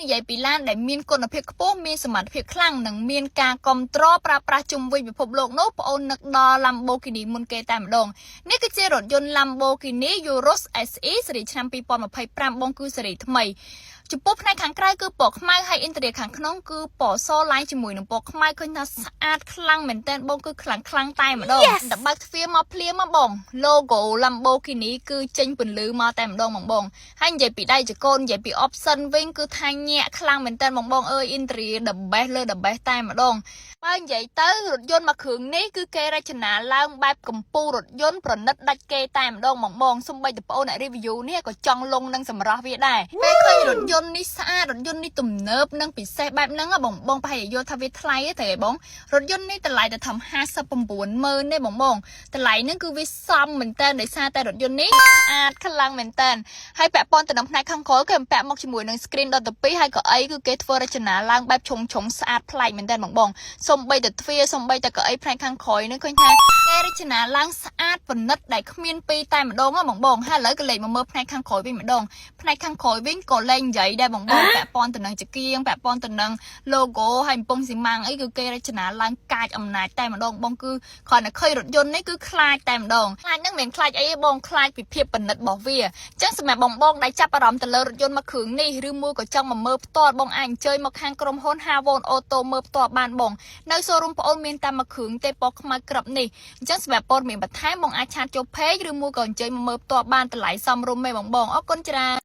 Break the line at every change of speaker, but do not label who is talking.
និយាយពីឡានដែលមានគុណភាពខ្ពស់មានសមត្ថភាពខ្លាំងនិងមានការគ្រប់គ្រងប្រើប្រាស់ជុំវិញពិភពលោកនោះបងអូននឹកដល់ Lamborghini មុនគេតែម្ដងនេះគឺជារថយន្ត Lamborghini Urus SE ស៊េរីឆ្នាំ2025បងគឺស៊េរីថ្មីចំពោះផ្នែកខាងក្រៅគឺពណ៌ខ្មៅហើយអ៊ីនធឺរីខាងក្នុងគឺពណ៌សឡាយជាមួយនឹងពណ៌ខ្មៅឃើញថាស្អាតខ្លាំងមែនទែនបងគឺខ្លាំងតែម្ដងដល់បើកទ្វារមកភ្លាមមកបង logo Lamborghini គឺចេញពន្លឺមកតែម្ដងបងហើយនិយាយពីដៃចកូននិយាយពី option វិញគឺថាញាក់ខ្លាំងមែនទែនបងអើយ interior the best លើ the best តែម្ដងបើនិយាយទៅរថយន្តមួយគ្រឿងនេះគឺគេរចនាឡើងបែបកម្ពុជារថយន្តប្រណិតដាច់គេតែម្ដងបងសូម្បីតែបងអូនអ្នក review នេះក៏ចង់លងនឹងសម្រស់វាដែរពេលឃើញរថយន្តនេះស្អាតរថយន្តនេះទំនើបនិងពិសេសបែបហ្នឹងបងប្រហែលយល់ថាវាថ្លៃទេបងរថយន្តនេះតម្លៃតែធំ59,000ទេបងតម្លៃហ្នឹងគឺវាសមមែនតើដោយសារតែរថយន្តនេះស្អាតខ្លាំងមែនតើហើយពាក់ព័ន្ធទៅនឹងផ្នែកខាងក្រោយគេពាក់មកជាមួយនឹង screen ដុត2ហើយក៏អីគឺគេធ្វើរចនាឡើងបែបឆុងស្អាតប្លែកមែនតើបងសំបីតែទ្វារសំបីតែកៅអីផ្នែកខាងក្រោយនេះឃើញថាគេរចនាឡើងស្អាតប្រណិតដែលគ្មានពីរតែម្ដងបងហើយឥឡូវក៏លេខមកមើលផ្នែកខាងក្រោយវិញម្ដងផ្នែកខាងក្រោយវិញក៏លេខនិយាយដែរបងពាក់ព័ន្ធទៅនឹងចង្គៀងពាក់ព័ន្ធទៅនឹង logo ហើយកំពង់ស៊ីម៉ាំងអីគឺគេរចនាឡើងកាចអំណាចតែម្ដងបងគឺគ្រាន់តែឃើញរថយន្តនេះគឺខ្លាចតែម្ដងខ្លាចហ្នឹងមិនខ្លាចអីទេបងខ្លាចពីភាពប្រណិតរបស់វាអញ្ចឹងសម្រាប់បងដែលចាប់អារម្មណ៍ទៅលើរថយន្តមួយគ្រឿងនេះឬមួយក៏ចង់មកមើលផ្ទាល់បងអាចអញ្ជើញមកខាងក្រុមហ៊ុន Havon Auto មើលផ្ទាល់បានបងនៅ showroom បងអូនមានតែមួយគ្រឿងទេពណ៌ខ្មៅក្រឹបនេះអញ្ចឹងសម្រាប់ព័ត៌មានបន្ថែមបងអាចឆាតចូល page ឬមួយក៏អញ្ជើញមកមើលផ្ទាល់បានតម្លៃសមរម្យទេបងអរគុណច្រើន